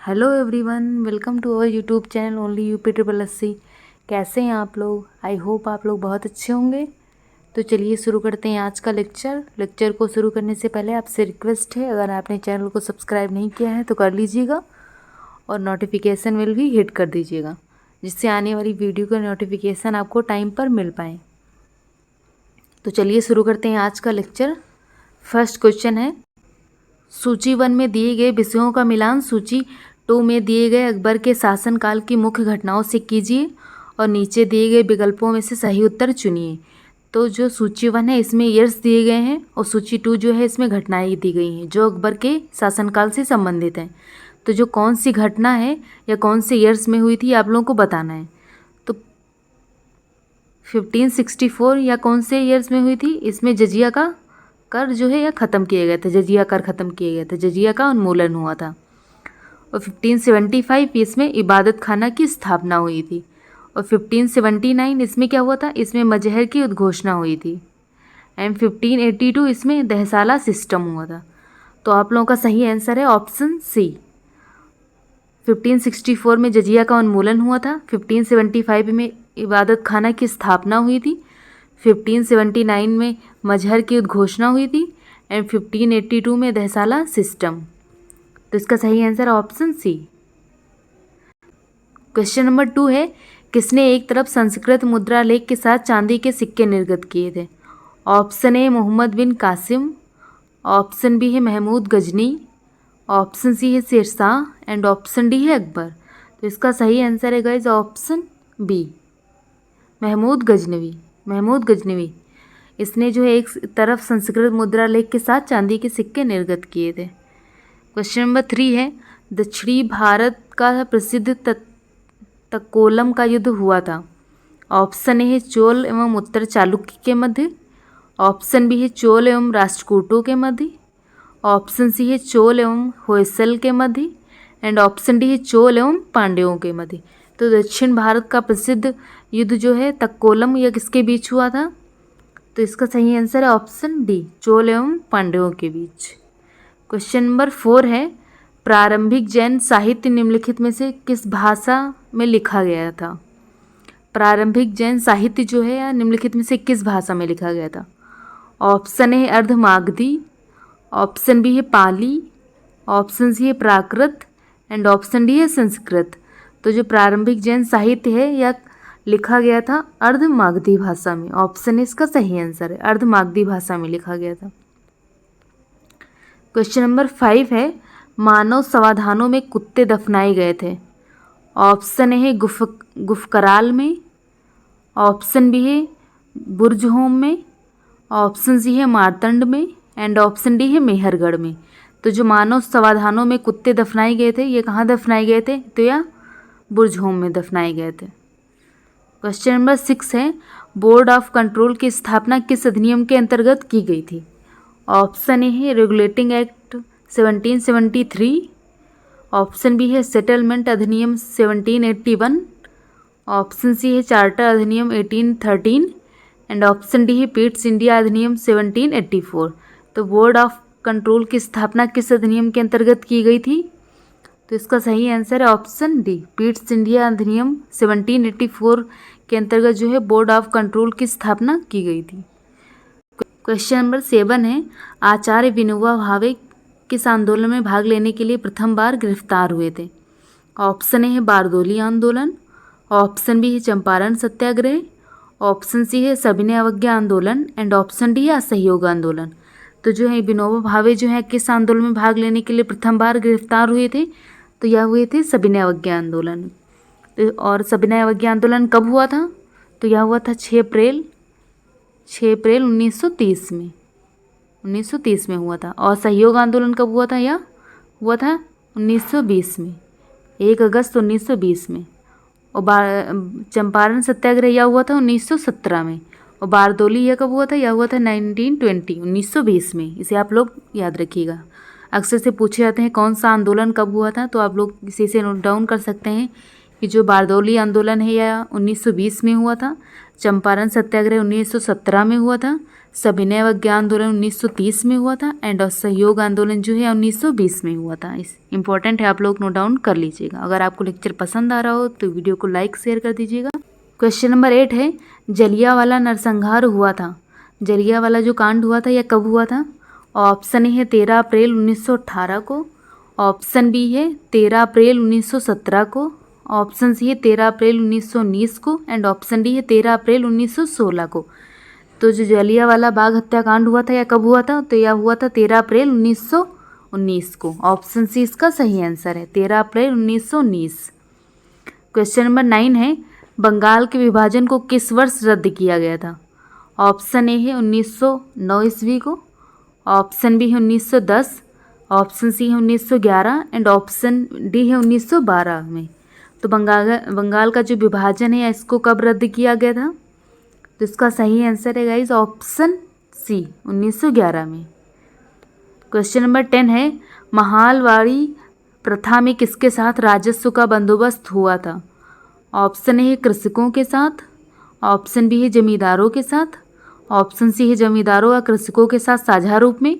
Hello everyone, welcome to our YouTube channel only UP triple SC. कैसे हैं आप लोग? आई होप आप लोग बहुत अच्छे होंगे। तो चलिए शुरू करते हैं आज का लेक्चर को शुरू करने से पहले आपसे रिक्वेस्ट है, अगर आपने चैनल को सब्सक्राइब नहीं किया है तो कर लीजिएगा और नोटिफिकेशन बेल भी हिट कर दीजिएगा, जिससे आने वाली वीडियो का नोटिफिकेशन आपको टाइम पर मिल पाए। तो चलिए शुरू करते हैं आज का लेक्चर। फर्स्ट क्वेश्चन है, सूची 1 में दिए गए विषयों का मिलान सूची 2 में दिए गए अकबर के शासनकाल की मुख्य घटनाओं से कीजिए और नीचे दिए गए विकल्पों में से सही उत्तर चुनिए। तो जो सूची 1 है इसमें ईयर्स दिए गए हैं और सूची 2 जो है इसमें घटनाएं दी गई हैं जो अकबर के शासनकाल से संबंधित हैं। तो जो कौन सी घटना है या कौन से ईयर्स में हुई थी आप लोगों को बताना है। तो 1564 या कौन से ईयर्स में हुई थी? इसमें जजिया का कर जो है या ख़त्म किया गया था, जजिया कर ख़त्म किया गया था, जजिया का उन्मूलन हुआ था। और 1575 इसमें इबादत खाना की स्थापना हुई थी। और 1579 इसमें क्या हुआ था? इसमें मजहर की उद्घोषणा हुई थी। एंड 1582 इसमें दहसाला सिस्टम हुआ था। तो आप लोगों का सही आंसर है ऑप्शन सी। 1564 में जजिया का उन्मूलन हुआ था, 1575 में इबादत खाना की स्थापना हुई थी, 1579 में मजहर की उद्घोषणा हुई थी एंड 1582 में दहसाला सिस्टम। तो इसका सही answer option C. Question number 2 है, किसने एक तरफ संस्कृत मुद्रा लेख के साथ चांदी के सिक्के निर्गत किए थे? Option A Mohammad bin Qasim, option B है महमूद गजनी, ऑप्शन सी है शेरशाह एंड ऑप्शन डी है अकबर। तो इसका सही आंसर है guys option B, Mahmud Ghaznavi. इसने जो है एक तरफ संस्कृत मुद्रा लेख के साथ चांदी के सिक्के निर्गत किए थे। क्वेश्चन नंबर 3 है, दक्षिणी भारत का प्रसिद्ध तक्कोलम का युद्ध हुआ था। ऑप्शन ए है चोल एवं उत्तर चालुक्य के मध्य, ऑप्शन बी है चोल एवं राष्ट्रकूटों के मध्य, ऑप्शन सी है चोल एवं होयसल के मध्य एंड ऑप्शन डी है चोल एवं पांड्यों के मध्य। तो दक्षिण भारत का प्रसिद्ध युद्ध जो है तक्कोलम यह किसके बीच हुआ था? तो इसका सही आंसर है ऑप्शन डी, चोल एवं पांड्यों के बीच। क्वेश्चन नंबर 4 है, प्रारंभिक जैन साहित्य निम्नलिखित में से किस भाषा में लिखा गया था? प्रारंभिक जैन साहित्य जो है या निम्नलिखित में से किस भाषा में लिखा गया था? ऑप्शन ए है अर्धमागधी, ऑप्शन बी है पाली, ऑप्शन सी है प्राकृत एंड ऑप्शन डी है संस्कृत। तो जो प्रारंभिक जैन साहित्य है यह लिखा गया था अर्धमागधी भाषा में। ऑप्शन इसका सही आंसर है, अर्धमागधी भाषा में लिखा गया था। क्वेश्चन नंबर 5 है, मानव समाधानों में कुत्ते दफनाए गए थे। ऑप्शन ए है गुफकराल में, ऑप्शन बी है बुर्जहोम में, ऑप्शन सी है मारतंड में एंड ऑप्शन डी है मेहरगढ़ में। तो जो मानव समाधानों में कुत्ते दफनाए गए थे ये कहाँ दफनाए गए थे? तो यह बुर्जहोम में दफनाए गए थे। क्वेश्चन नंबर 6 है, बोर्ड ऑफ कंट्रोल की स्थापना किस अधिनियम के अंतर्गत की गई थी? ऑप्शन ए है रेगुलेटिंग एक्ट 1773, ऑप्शन बी है सेटलमेंट अधिनियम 1781, ऑप्शन सी है चार्टर अधिनियम 1813 एंड ऑप्शन डी है पीट्स इंडिया अधिनियम 1784। तो बोर्ड ऑफ कंट्रोल की स्थापना किस अधिनियम के अंतर्गत की गई थी? तो इसका सही आंसर है ऑप्शन डी, पीट्स इंडिया अधिनियम 1784 के अंतर्गत जो है बोर्ड ऑफ कंट्रोल की स्थापना की गई थी। क्वेश्चन नंबर 7 है, आचार्य विनोबा भावे किस आंदोलन में भाग लेने के लिए प्रथम बार गिरफ्तार हुए थे? ऑप्शन ए है बारदोली आंदोलन, ऑप्शन बी है चंपारण सत्याग्रह, ऑप्शन सी है सविनय अवज्ञा आंदोलन एंड ऑप्शन डी है असहयोग आंदोलन। तो जो है विनोबा भावे जो है किस आंदोलन में भाग लेने के लिए प्रथम बार गिरफ्तार हुए थे? तो यह हुए थे सविनय अवज्ञा आंदोलन। तो और सविनय अवज्ञा आंदोलन कब हुआ था? तो यह हुआ था 6 अप्रैल 1930 में, 1930 में हुआ था। और सहयोग आंदोलन कब हुआ था? यह हुआ था 1920 में, 1 अगस्त 1920 में। और चंपारण सत्याग्रह यह हुआ था 1917 में। और बारदोली यह कब हुआ था? यह हुआ था 1920 में। इसे आप लोग याद रखिएगा, अक्सर से पूछे जाते हैं कौन सा आंदोलन कब हुआ था, तो आप लोग इसी से नोट डाउन कर सकते हैं कि जो बारदोली आंदोलन है यह 1920 में हुआ था, चंपारण सत्याग्रह 1917 में हुआ था, सविनय अवज्ञा आंदोलन 1930 में हुआ था एंड असहयोग आंदोलन जो है 1920 में हुआ था। इस इंपॉर्टेंट है, आप लोग नोट डाउन कर लीजिएगा। अगर आपको लेक्चर पसंद आ रहा हो तो वीडियो को लाइक शेयर कर दीजिएगा। क्वेश्चन नंबर 8 है, जलियांवाला नरसंहार हुआ था, जलियांवाला जो कांड हुआ था यह कब हुआ था? ऑप्शन ए है 13 अप्रैल 1918 को, ऑप्शन बी है 13 अप्रैल 1917 को, ऑप्शन सी है 13 अप्रैल 1919 को एंड ऑप्शन डी है 13 अप्रैल 1916 को। तो जो जलियांवाला बाग हत्याकांड हुआ था यह कब हुआ था? तो यह हुआ था 13 अप्रैल 1919 को। ऑप्शन सी इसका सही आंसर है, 13 अप्रैल 1919। क्वेश्चन नंबर 9 है, बंगाल के विभाजन को किस वर्ष रद्द किया गया था? ऑप्शन ए है 1909 ईस्वी को, ऑप्शन बी है 1910, ऑप्शन सी है 1911 एंड ऑप्शन डी है 1912 में। तो बंगाल का जो विभाजन है इसको कब रद्द किया गया था? तो इसका सही आंसर है गाइज ऑप्शन सी, 1911 में। क्वेश्चन नंबर 10 है, महालवाड़ी प्रथा में किसके साथ राजस्व का बंदोबस्त हुआ था? ऑप्शन ए है कृषकों के साथ, ऑप्शन बी है जमींदारों के साथ, ऑप्शन सी है जमींदारों व कृषकों के साथ साझा रूप में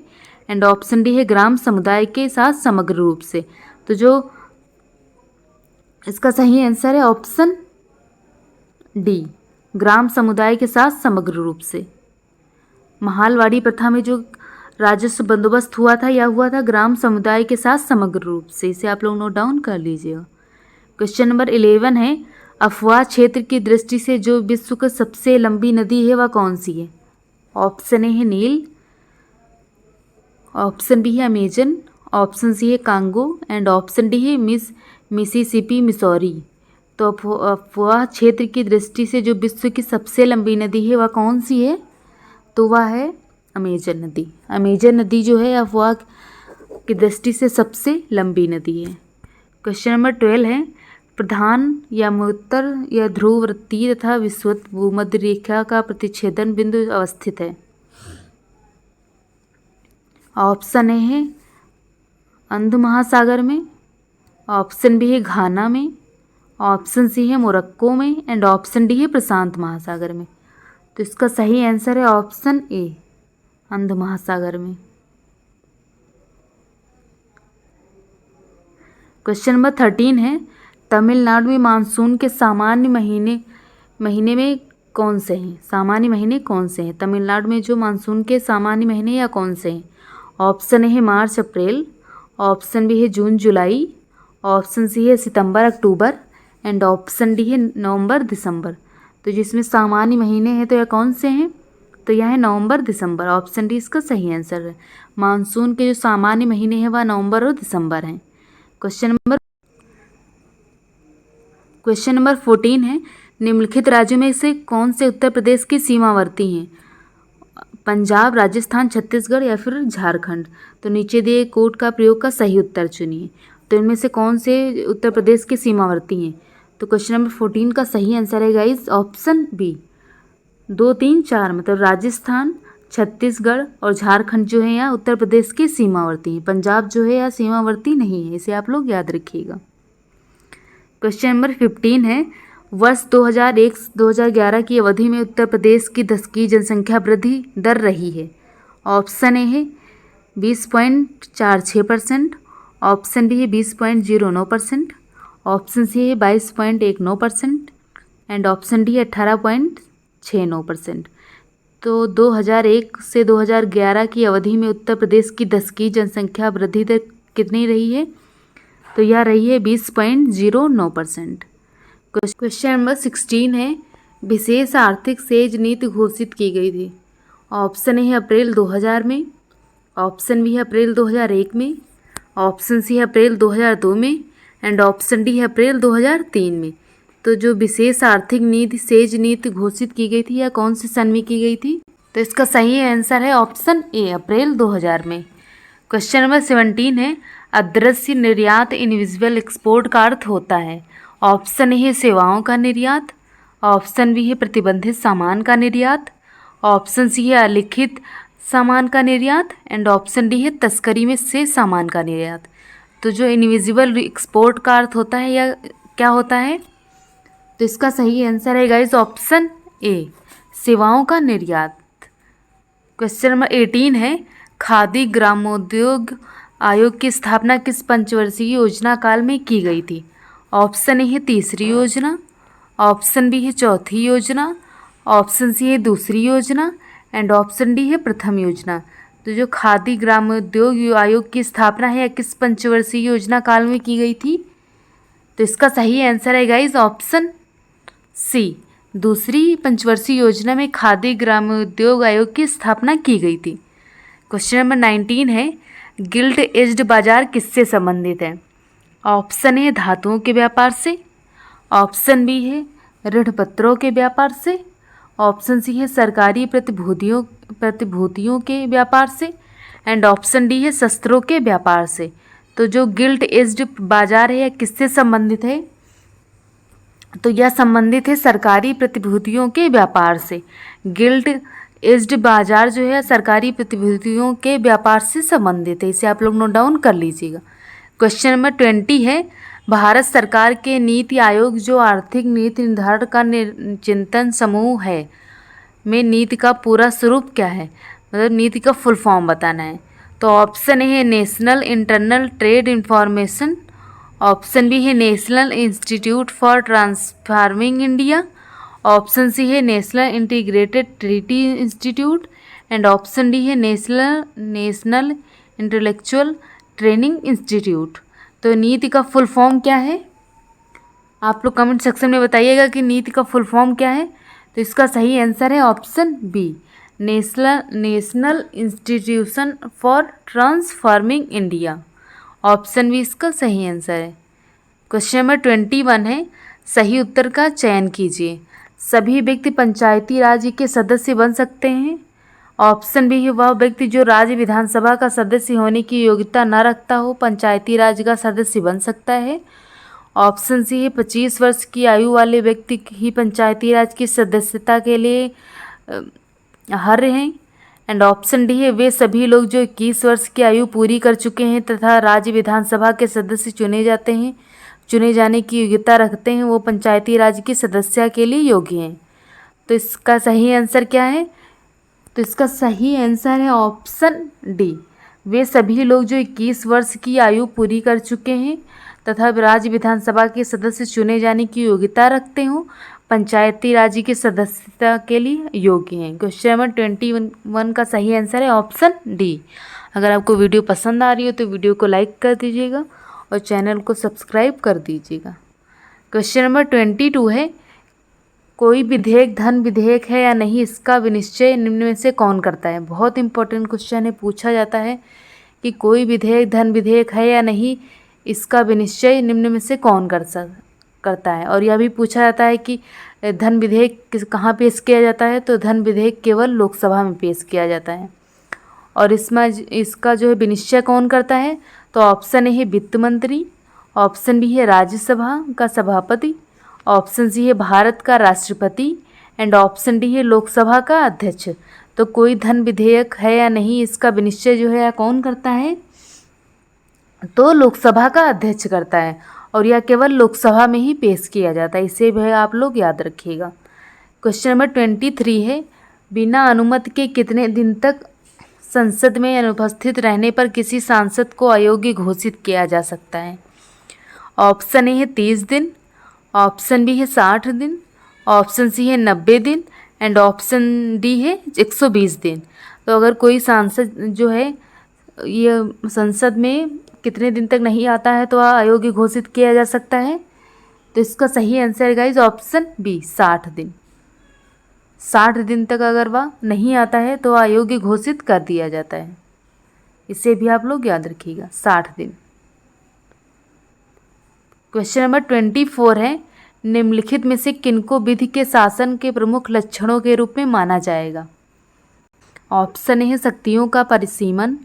एंड ऑप्शन डी है ग्राम समुदाय के साथ समग्र रूप से। तो जो इसका सही आंसर है ऑप्शन डी, ग्राम समुदाय के साथ समग्र रूप से। महालवाड़ी प्रथा में जो राजस्व बंदोबस्त हुआ था यह हुआ था ग्राम समुदाय के साथ समग्र रूप से। इसे आप लोग नोट डाउन कर लीजिएगा। क्वेश्चन नंबर 11 है, अफवाह क्षेत्र की दृष्टि से जो विश्व की सबसे लंबी नदी है वह कौन सी है? ऑप्शन ए है नील, ऑप्शन बी है अमेजन, ऑप्शन सी है कांगो एंड ऑप्शन डी है मिसिसिपी मिसौरी। तो अफवाह क्षेत्र की दृष्टि से जो विश्व की सबसे लंबी नदी है वह कौन सी है? तो वह है अमेजन नदी। अमेजन नदी जो है अफवाह की दृष्टि से सबसे लंबी नदी है। क्वेश्चन नंबर 12 है, प्रधान या उत्तर या ध्रुववृत्तीय तथा विषुवत भूमध्य रेखा का प्रतिच्छेदन बिंदु अवस्थित है? ऑप्शन ए है अंध महासागर में, ऑप्शन बी है घाना में, ऑप्शन सी है मोरक्को में एंड ऑप्शन डी है प्रशांत महासागर में। तो इसका सही आंसर है ऑप्शन ए, अंध महासागर में। क्वेश्चन नंबर 13 है, तमिलनाडु में मानसून के सामान्य महीने में कौन से हैं? सामान्य महीने कौन से हैं? तमिलनाडु में जो मानसून के सामान्य महीने या कौन से हैं? ऑप्शन ए है मार्च अप्रैल, ऑप्शन बी है जून जुलाई, ऑप्शन सी है सितंबर अक्टूबर एंड ऑप्शन डी है नवंबर दिसंबर। तो जिसमें सामान्य महीने हैं तो यह कौन से हैं? तो यह है नवंबर दिसंबर। ऑप्शन डी इसका सही आंसर है। मानसून के जो सामान्य महीने हैं वह नवंबर और दिसंबर हैं। क्वेश्चन नंबर 14 है, निम्नलिखित राज्यों में से कौन से उत्तर प्रदेश के सीमावर्ती हैं? पंजाब, राजस्थान, छत्तीसगढ़ या फिर झारखंड। तो नीचे दिए कोड का प्रयोग का सही उत्तर चुनिए। तो इनमें से कौन से उत्तर प्रदेश के सीमावर्ती हैं? तो क्वेश्चन नंबर 14 का सही आंसर है गाइस ऑप्शन बी, 2, 3, 4 मतलब राजस्थान, छत्तीसगढ़ और झारखंड जो है यहाँ उत्तर प्रदेश के सीमावर्ती हैं। पंजाब जो है यहाँ सीमावर्ती नहीं है, इसे आप लोग याद रखिएगा। क्वेश्चन नंबर 15 है, वर्ष 2001-2011 की अवधि में उत्तर प्रदेश की जनसंख्या वृद्धि दर रही है? ऑप्शन ए है 20.46%, ऑप्शन बी है 20.09%, ऑप्शन सी है 22.19% एंड ऑप्शन डी है 18.69%। तो 2001 से 2011 की अवधि में उत्तर प्रदेश की 10 की जनसंख्या वृद्धि दर कितनी रही है? तो यह रही है 20.09%। क्वेश्चन नंबर 16 है, विशेष आर्थिक सेज नीति घोषित की गई थी? ऑप्शन ए है अप्रैल 2000 में, ऑप्शन बी है अप्रैल 2001 में, ऑप्शन सी है अप्रैल 2002 में एंड ऑप्शन डी है अप्रैल 2003 में। तो जो विशेष आर्थिक नीति सेज नीति घोषित की गई थी या कौन से सन में की गई थी? तो इसका सही आंसर है ऑप्शन ए, अप्रैल 2000 में। क्वेश्चन नंबर 17 है, अदृश्य निर्यात इनविजिबल एक्सपोर्ट का अर्थ होता है? ऑप्शन ए है सेवाओं का निर्यात, ऑप्शन बी है प्रतिबंधित सामान का निर्यात, ऑप्शन सी है अलिखित सामान का निर्यात एंड ऑप्शन डी है तस्करी में से सामान का निर्यात। तो जो इनविजिबल एक्सपोर्ट का अर्थ होता है या क्या होता है? तो इसका सही आंसर है गाइस ऑप्शन ए, सेवाओं का निर्यात। क्वेश्चन नंबर 18 है, खादी ग्रामोद्योग आयोग की स्थापना किस पंचवर्षीय योजना काल में की गई थी? ऑप्शन ए है तीसरी योजना, ऑप्शन बी है चौथी योजना, ऑप्शन सी है दूसरी योजना एंड ऑप्शन डी है प्रथम योजना। तो जो खादी ग्रामोद्योग आयोग की स्थापना है किस पंचवर्षीय योजना काल में की गई थी? तो इसका सही आंसर है गाइज ऑप्शन सी, दूसरी पंचवर्षीय योजना में खादी ग्रामोद्योग आयोग की स्थापना की गई थी। क्वेश्चन नंबर 19 है, गिल्ड एज्ड बाजार किससे संबंधित है? ऑप्शन ए धातुओं के व्यापार से, ऑप्शन बी है ऋण पत्रों के व्यापार से, ऑप्शन सी है सरकारी प्रतिभूतियों के व्यापार से एंड ऑप्शन डी है शस्त्रों के व्यापार से। तो जो गिल्ड एज्ड बाजार है यह किससे संबंधित है? तो यह संबंधित है सरकारी प्रतिभूतियों के व्यापार से। गिल्ड एज्ड बाजार जो है सरकारी प्रतिभूतियों के व्यापार से संबंधित है, इसे आप लोग नोट डाउन कर लीजिएगा। क्वेश्चन नंबर 20 है, भारत सरकार के नीति आयोग जो आर्थिक नीति निर्धारण का चिंतन समूह है में नीति का पूरा स्वरूप क्या है? मतलब नीति का फुल फॉर्म बताना है। तो ऑप्शन ए है national internal trade information, option B है national institute for transforming India, option C है national integrated treaty institute and option D है नेशनल इंटेलेक्चुअल ट्रेनिंग इंस्टीट्यूट। तो नीति का फुल फॉर्म क्या है? आप लोग कमेंट सेक्शन में बताइएगा कि नीति का फुल फॉर्म क्या है। तो इसका सही आंसर है option B, National Institution for transforming India. Option B इसका सही आंसर है। क्वेश्चन नंबर 21 है, सही उत्तर का चयन कीजिए। सभी व्यक्ति पंचायती राज के सदस्य बन सकते हैं। ऑप्शन बी है वह व्यक्ति जो राज्य विधानसभा का सदस्य होने की योग्यता न रखता हो पंचायती राज का सदस्य बन सकता है। ऑप्शन सी है 25 वर्ष की आयु वाले व्यक्ति ही पंचायती राज की सदस्यता के लिए अर्ह हैं एंड ऑप्शन डी है वे सभी लोग जो 21 वर्ष की आयु पूरी कर चुके हैं तथा राज्य विधानसभा के सदस्य चुने जाने की योग्यता रखते हैं वो पंचायती राज की सदस्य के लिए योग्य हैं। तो इसका सही आंसर क्या है? तो इसका सही आंसर है ऑप्शन डी, वे सभी लोग जो 21 वर्ष की आयु पूरी कर चुके हैं तथा राज्य विधानसभा के सदस्य चुने जाने की योग्यता रखते हो पंचायती राज की सदस्यता के लिए योग्य हैं। क्वेश्चन नंबर 21 का सही आंसर है ऑप्शन डी। अगर आपको वीडियो पसंद आ रही हो तो वीडियो को लाइक कर दीजिएगा और चैनल को सब्सक्राइब कर दीजिएगा। क्वेश्चन नंबर 22 है, कोई विधेयक धन विधेयक है या नहीं इसका विनिश्चय निम्न में से कौन करता है? बहुत इंपॉर्टेंट क्वेश्चन है, पूछा जाता है कि कोई विधेयक धन विधेयक है या नहीं इसका विनिश्चय निम्न में से कौन करता है। और यह भी पूछा जाता है कि धन विधेयक कहाँ पेश किया जाता है? तो धन विधेयक केवल लोकसभा में पेश किया जाता है। और इसका जो है विनिश्चय कौन करता है? तो ऑप्शन ए है वित्त मंत्री, ऑप्शन बी है राज्यसभा का सभापति, ऑप्शन सी है भारत का राष्ट्रपति एंड ऑप्शन डी है लोकसभा का अध्यक्ष। तो कोई धन विधेयक है या नहीं इसका विनिश्चय जो है कौन करता है? तो लोकसभा का अध्यक्ष करता है और यह केवल लोकसभा में ही पेश किया जाता है, इसे भी आप लोग याद रखिएगा। क्वेश्चन नंबर 23 है, बिना अनुमति के कितने दिन तक संसद में अनुपस्थित रहने पर किसी सांसद को अयोग्य घोषित किया जा सकता है? ऑप्शन ए है 30 दिन, ऑप्शन बी है 60 दिन, ऑप्शन सी है 90 दिन एंड ऑप्शन डी है 120 दिन। तो अगर कोई सांसद जो है ये संसद में कितने दिन तक नहीं आता है तो वह अयोग्य घोषित किया जा सकता है। तो इसका सही आंसर है गाइज ऑप्शन बी, 60 दिन। 60 दिन तक अगर वह नहीं आता है तो वह अयोग्य घोषित कर दिया जाता है, इसे भी आप लोग याद रखिएगा, 60 दिन। क्वेश्चन नंबर 24 है, निम्नलिखित में से किनको विधि के शासन के प्रमुख लक्षणों के रूप में माना जाएगा? ऑप्शन ए है शक्तियों का परिसीमन,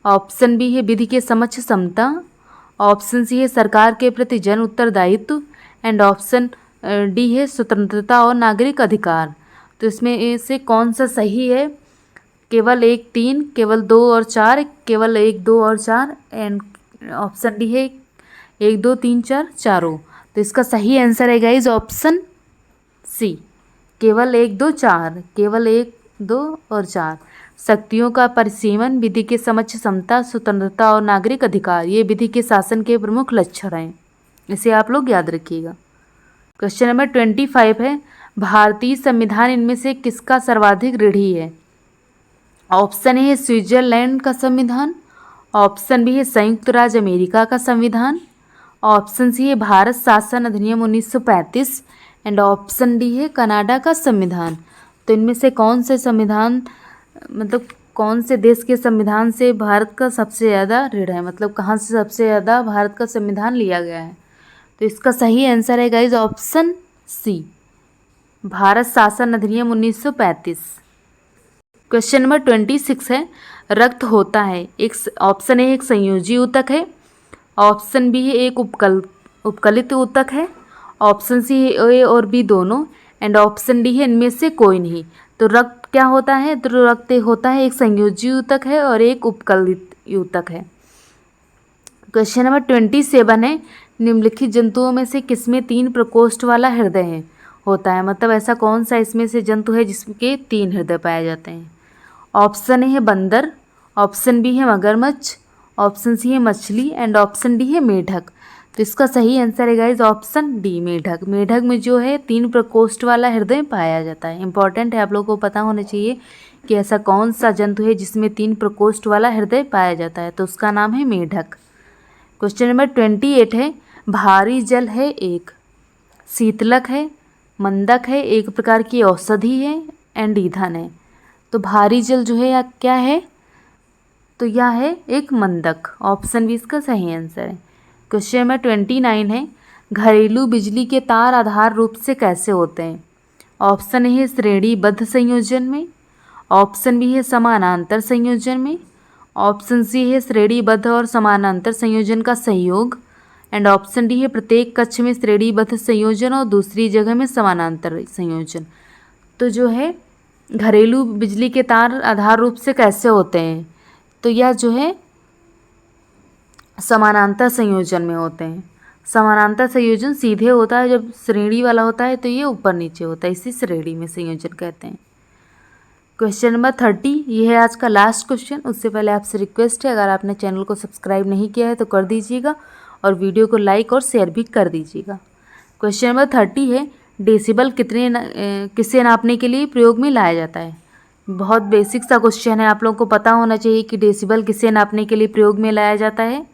ऑप्शन बी है विधि के समक्ष समता, ऑप्शन सी है सरकार के प्रति जन उत्तरदायित्व एंड ऑप्शन डी है स्वतंत्रता और नागरिक अधिकार। तो इसमें से कौन सा सही है? केवल 1, 3, केवल 2 और 4, केवल 1, 2 और 4 एंड ऑप्शन डी है 1, 2, 3, 4 चारों। तो इसका सही आंसर है गाइज ऑप्शन सी, केवल 1, 2, 4, केवल 1, 2 और 4। शक्तियों का परिसीमन, विधि के समक्ष समता, स्वतंत्रता और नागरिक अधिकार, ये विधि के शासन के प्रमुख लक्षण हैं। इसे आप लोग याद रखिएगा। क्वेश्चन नंबर 25 है, भारतीय संविधान इनमें से किसका सर्वाधिक ऋणी है? ऑप्शन ए है स्विट्जरलैंड का संविधान, ऑप्शन बी है संयुक्त राज्य अमेरिका का संविधान, ऑप्शन सी है भारत शासन अधिनियम 1935 एंड ऑप्शन डी है कनाडा का संविधान। तो इनमें से कौन से संविधान, मतलब कौन से देश के संविधान से भारत का सबसे ज़्यादा ऋण है, मतलब कहाँ से सबसे ज़्यादा भारत का संविधान लिया गया है? तो इसका सही आंसर है गाइज ऑप्शन सी, भारत शासन अधिनियम 1935। क्वेश्चन नंबर 26 है, रक्त होता है, एक ऑप्शन ए एक संयोजी ऊतक है, ऑप्शन बी है एक उपकलित ऊतक है, ऑप्शन सी है ए और बी दोनों एंड ऑप्शन डी है इनमें से कोई नहीं। तो रक्त क्या होता है? तो रक्त होता है एक संयोजी ऊतक है और एक उपकलित ऊतक है। क्वेश्चन नंबर 27 है, निम्नलिखित जंतुओं में से किसमें 3 प्रकोष्ठ वाला हृदय है होता है? मतलब ऐसा कौन सा इसमें से जंतु है जिसके 3 हृदय पाए जाते हैं? ऑप्शन ए है बंदर, ऑप्शन बी है मगरमच्छ, ऑप्शन सी है मछली एंड ऑप्शन डी है मेढक। तो इसका सही आंसर है गाइज ऑप्शन डी, मेढक। मेढक में जो है 3 प्रकोष्ठ वाला हृदय पाया जाता है। इंपॉर्टेंट है, आप लोगों को पता होना चाहिए कि ऐसा कौन सा जंतु है जिसमें 3 प्रकोष्ठ वाला हृदय पाया जाता है, तो उसका नाम है मेढक। क्वेश्चन नंबर 28 है, भारी जल है एक, शीतलक है, मंदक है, एक प्रकार की औषधि है एंड ईंधन है। तो भारी जल जो है या क्या है? तो यह है एक मंदक। ऑप्शन बी इसका सही आंसर है। क्वेश्चन नंबर 29 है, घरेलू बिजली के तार आधार रूप से कैसे होते हैं? ऑप्शन ए है श्रेणीबद्ध संयोजन में, ऑप्शन बी है समानांतर संयोजन में, ऑप्शन सी है श्रेणीबद्ध और समानांतर संयोजन का संयोग एंड ऑप्शन डी है प्रत्येक कक्ष में श्रेणीबद्ध संयोजन और दूसरी जगह में समानांतर संयोजन। तो जो है घरेलू बिजली के तार आधार रूप से कैसे होते हैं? तो यह जो है समानांतर संयोजन में होते हैं। समानांतर संयोजन सीधे होता है, जब श्रेणी वाला होता है तो ये ऊपर नीचे होता है, इसी श्रेणी में संयोजन कहते हैं। क्वेश्चन नंबर 30, ये है आज का लास्ट क्वेश्चन। उससे पहले आपसे रिक्वेस्ट है, अगर आपने चैनल को सब्सक्राइब नहीं किया है तो कर दीजिएगा और वीडियो को लाइक और शेयर भी कर दीजिएगा। क्वेश्चन नंबर 30 है, डेसिबल किसे नापने के लिए प्रयोग में लाया जाता है? बहुत बेसिक सा क्वेश्चन है, आप लोगों को पता होना चाहिए कि डेसिबल किसे नापने के लिए प्रयोग में लाया जाता है।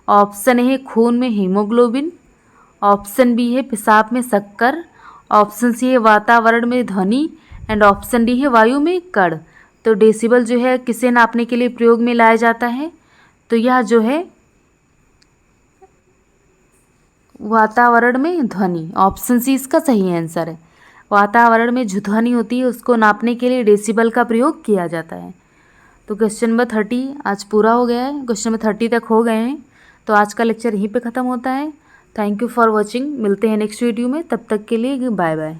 ऑप्शन ए है खून में हीमोग्लोबिन, ऑप्शन बी है पेशाब में शक्कर, ऑप्शन सी है वातावरण में ध्वनि एंड ऑप्शन डी है वायु में कण। तो डेसिबल जो है किसे नापने के लिए प्रयोग में लाया जाता है? तो यह जो है वातावरण में ध्वनि, ऑप्शन सी इसका सही आंसर है। वातावरण में जो ध्वनि होती है उसको नापने के लिए डेसिबल का प्रयोग किया जाता है। तो क्वेश्चन नंबर 30 आज पूरा हो गया है, क्वेश्चन नंबर 30 तक हो गए हैं। तो आज का लेक्चर यहीं पे ख़त्म होता है। थैंक यू फॉर वॉचिंग, मिलते हैं नेक्स्ट वीडियो में, तब तक के लिए बाय बाय।